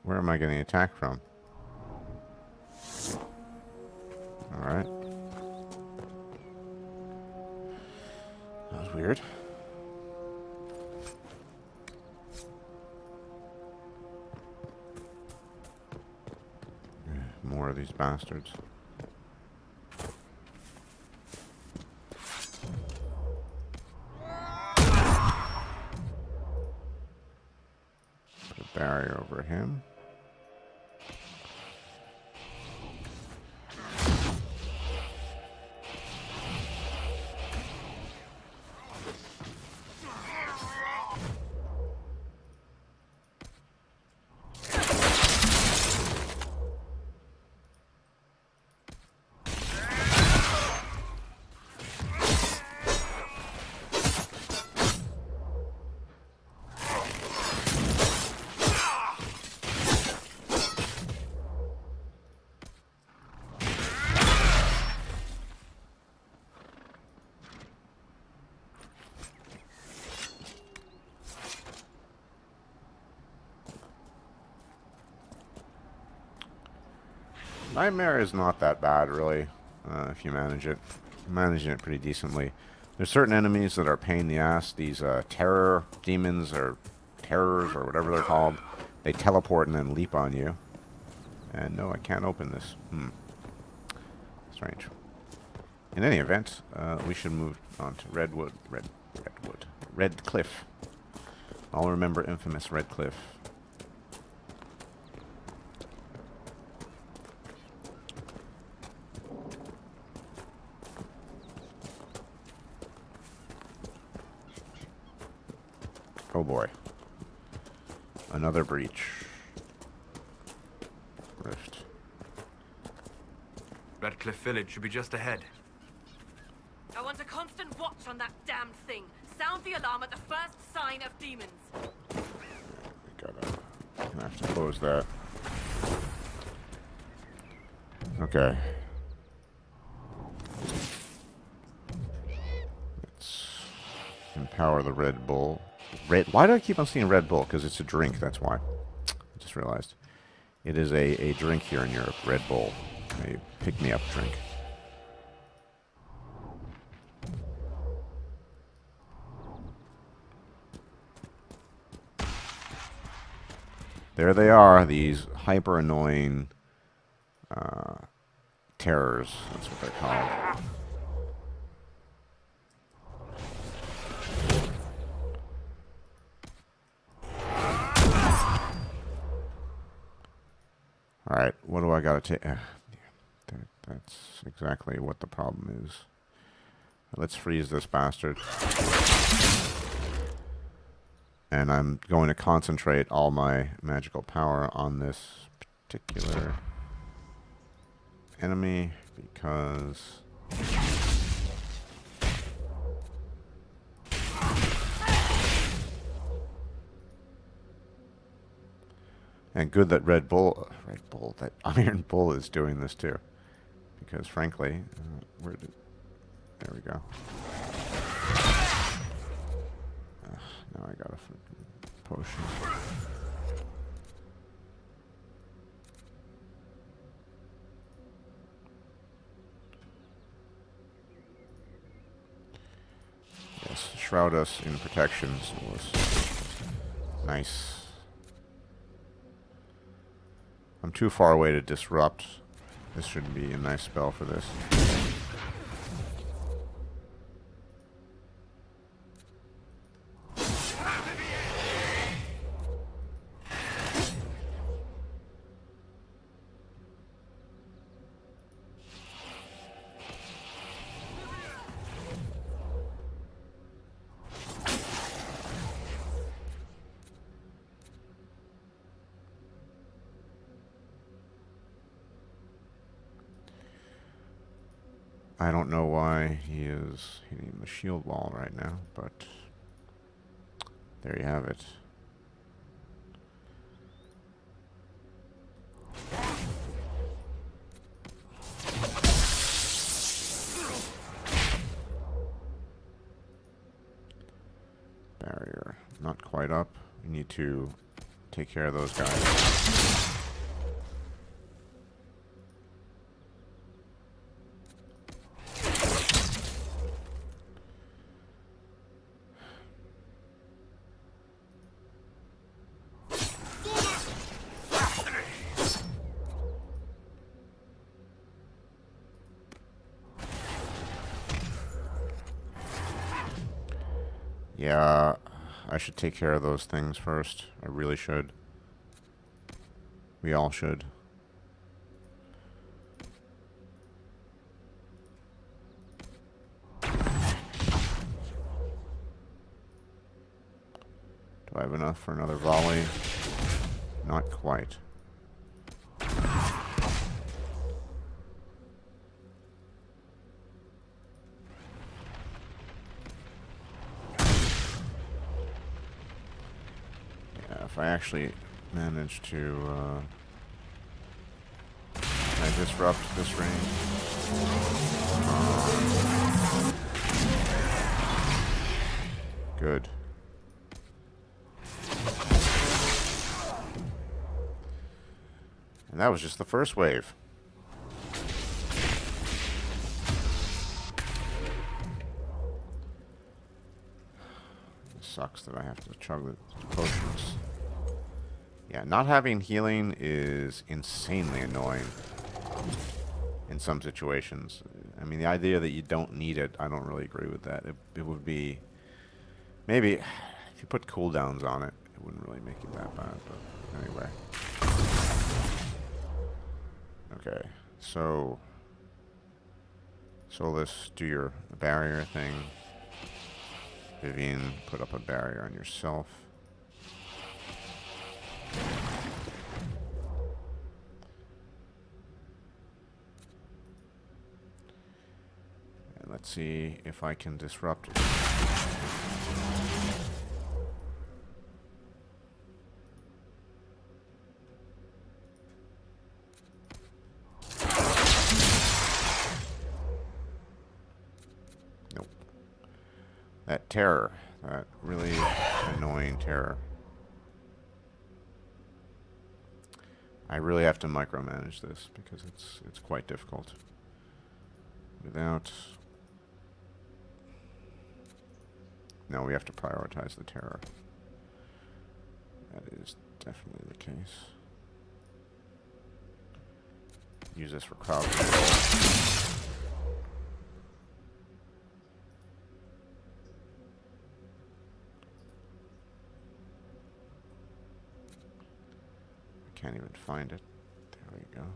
Where am I getting attacked from? Alright. That was weird. More of these bastards. Put a barrier over him. Nightmare is not that bad, really, if you manage it. I'm managing it pretty decently. There's certain enemies that are a pain in the ass. These terror demons, or terrors, or whatever they're called. They teleport and then leap on you. And no, I can't open this. Strange. In any event, we should move on to Red Cliff. I'll remember infamous Red Cliff. Oh boy. Another breach. Rift. Redcliffe Village should be just ahead. I want a constant watch on that damn thing. Sound the alarm at the first sign of demons. Gonna have to close that. Okay. Let's empower the Red Bull. Why do I keep on seeing Red Bull? Because it's a drink, that's why. I just realized. It is a drink here in Europe, Red Bull. A pick-me-up drink. There they are, these hyper-annoying terrors. That's what they're called. Alright, what do I gotta take? That's exactly what the problem is. Let's freeze this bastard. And I'm going to concentrate all my magical power on this particular enemy because and good that that Iron Bull is doing this too, because frankly, there we go. Now I got a potion. shroud us in protections was nice. I'm too far away to disrupt. This should be a nice spell for this. I don't know why he is hitting the shield wall right now, but there you have it. Barrier not quite up. We need to take care of those guys. Yeah, I should take care of those things first. I really should. We all should. Do I have enough for another volley? Not quite. If I actually manage to can I disrupt this range? Good. And that was just the first wave. It sucks that I have to chug the potions. Yeah, not having healing is insanely annoying in some situations. I mean, the idea that you don't need it, I don't really agree with that. It would be... Maybe if you put cooldowns on it, it wouldn't really make it that bad, but anyway. Okay, so... Solus, do your barrier thing. Vivian, put up a barrier on yourself. And let's see if I can disrupt it. Nope. That terror, that really annoying terror. I really have to micromanage this because it's quite difficult. Without... No, we have to prioritize the terror. That is definitely the case. Use this for crowd control. Can't even find it. There we go.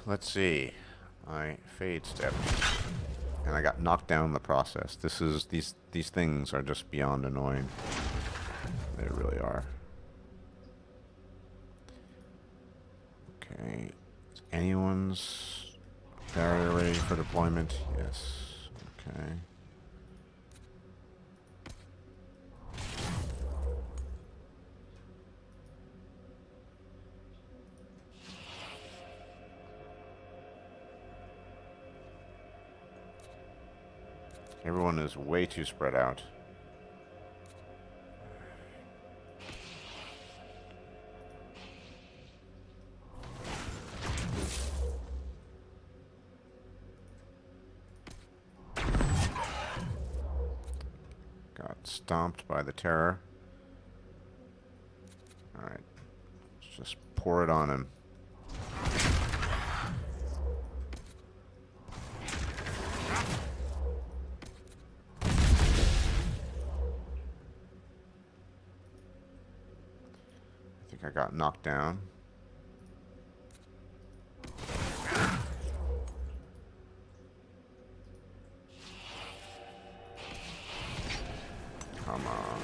Let's see. I fade stepped, and I got knocked down in the process. These things are just beyond annoying. They really are. Okay. Is anyone's barrier ready for deployment? Yes. Okay. Everyone is way too spread out. Got stomped by the terror. Alright. Let's just pour it on him. I got knocked down. Come on.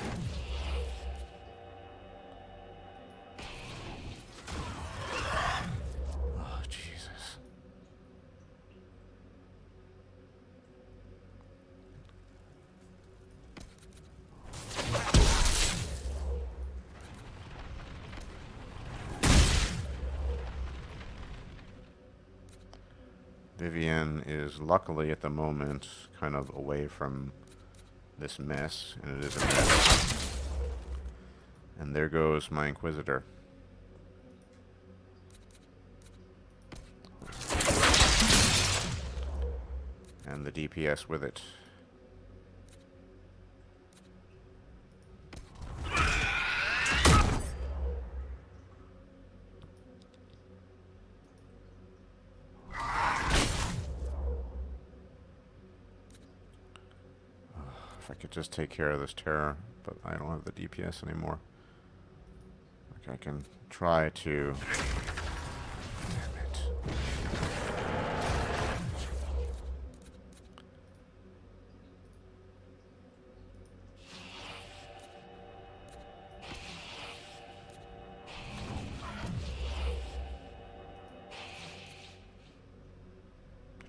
Oh, Jesus. Vivienne is luckily at the moment kind of away from this mess, and it is a mess. And there goes my Inquisitor. And the DPS with it. If I could just take care of this terror, but I don't have the DPS anymore. Like I can try to... Damn it.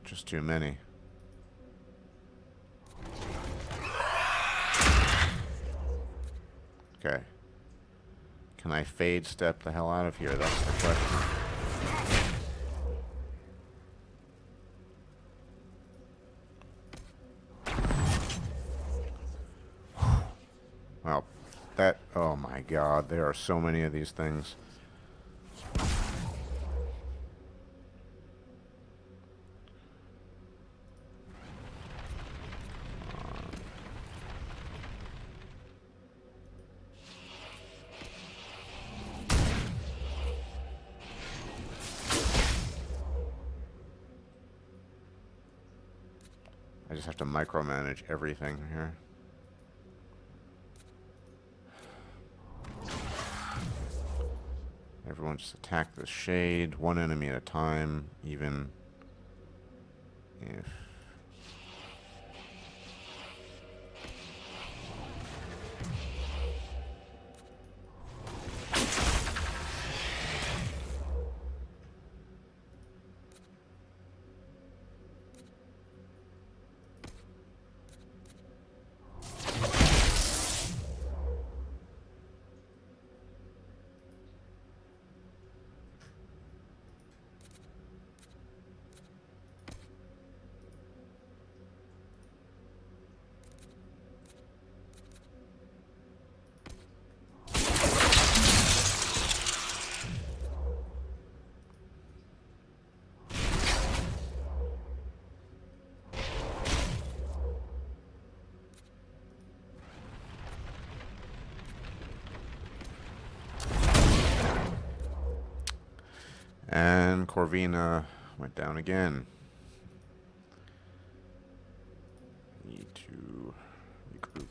Just too many. Okay. Can I fade step the hell out of here? That's the question. Well, that... Oh my god, there are so many of these things. I just have to micromanage everything here. Everyone just attack the shade, one enemy at a time, even if... And Corvina went down again. Need to regroup.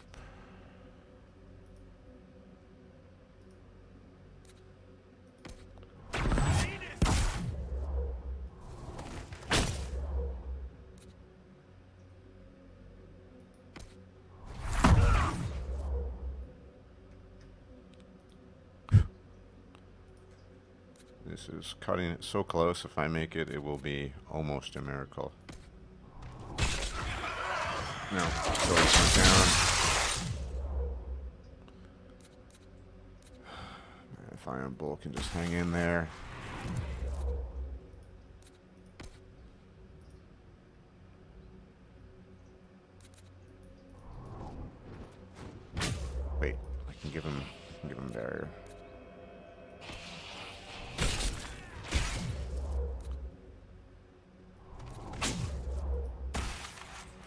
This is cutting it so close. If I make it, it will be almost a miracle. No, so it's went down. If Iron Bull can just hang in there. can give him barrier.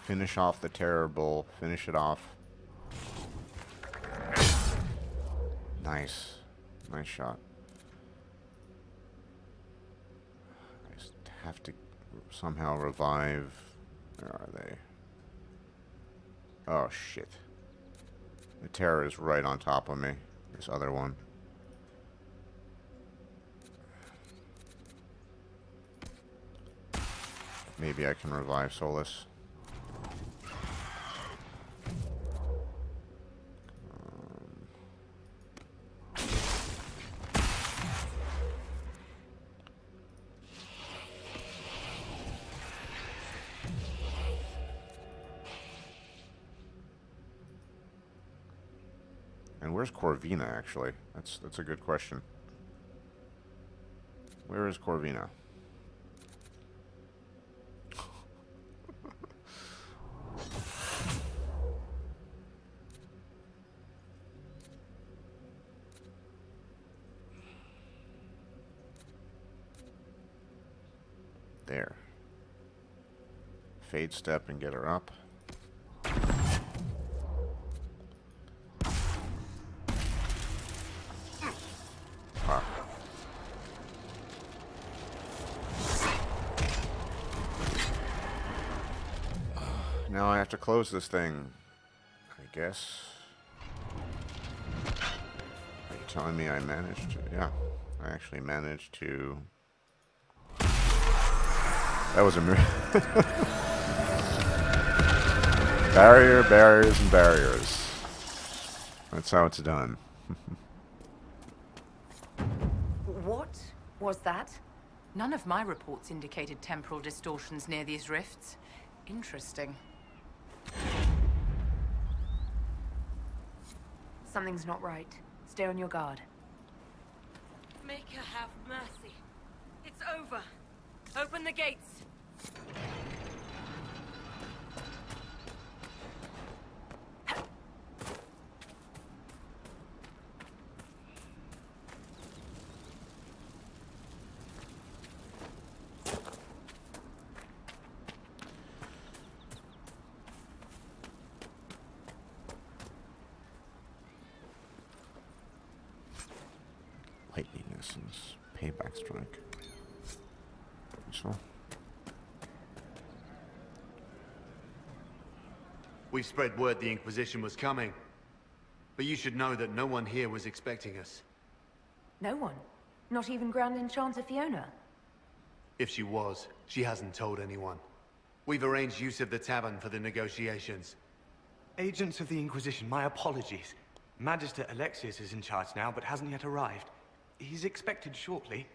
Finish off the Terror Bull. Finish it off. Nice. Nice shot. I just have to somehow revive. Where are they? Oh, shit. The Terror is right on top of me. This other one. Maybe I can revive Solus. And where's Corvina, actually? That's a good question. Where is Corvina? There. Fade step and get her up. Now I have to close this thing, I guess. Are you telling me I managed to? Yeah, I actually managed to. That was a miracle. Barrier, barriers, and barriers. That's how it's done. What was that? None of my reports indicated temporal distortions near these rifts. Interesting. Something's not right. Stay on your guard. Make her have mercy. It's over. Open the gates. Lightning essence. Payback strike. Useful. We've spread word the Inquisition was coming. But you should know that no one here was expecting us. No one? Not even Grand Enchanter Fiona? If she was, she hasn't told anyone. We've arranged use of the tavern for the negotiations. Agents of the Inquisition, my apologies. Magister Alexius is in charge now, but hasn't yet arrived. He's expected shortly.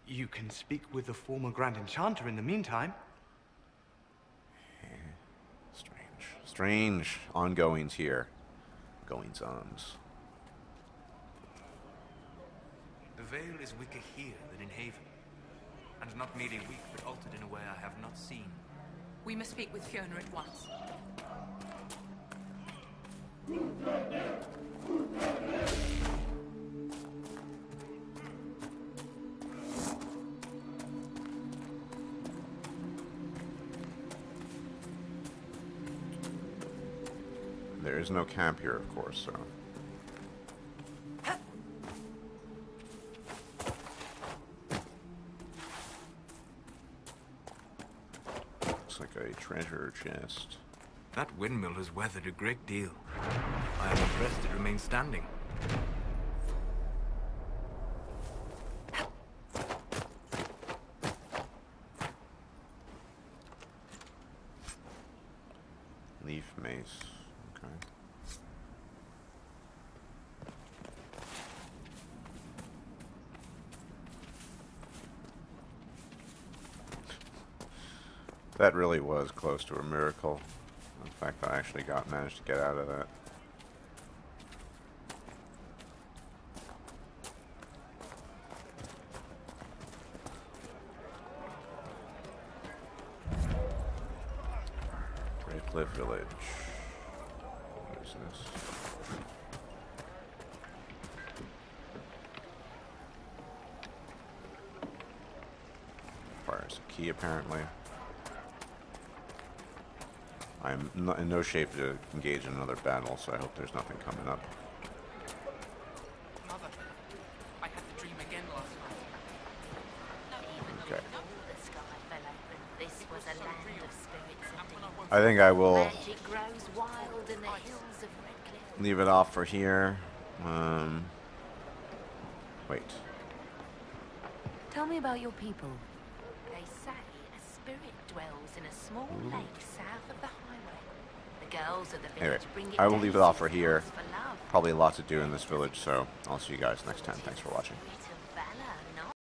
You can speak with the former Grand Enchanter in the meantime. Strange ongoings here. Goings-ons. The veil is weaker here than in Haven. And not merely weak, but altered in a way I have not seen. We must speak with Fiona at once. There is no camp here, of course, so. Looks like a treasure chest. That windmill has weathered a great deal. I am impressed it remains standing. Leaf mace. Okay. That really was close to a miracle. In fact, I actually managed to get out of that. Red Cliff Village. What is this? key, apparently. I'm in no shape to engage in another battle, so I hope there's nothing coming up. Mother, I had the dream again last night. Okay. The sky fell open. This was a land of spirits and demons. I think I will Magic grows wild in the hills of Redcliffe. leave it off for here. Wait. Tell me about your people. They say a spirit dwells in a small lake south of the highway. The girls of the Anyway, village bring it I will leave it off for daisies here. for love. Probably a lot to do in this village, so I'll see you guys next time. Thanks for watching. Bitter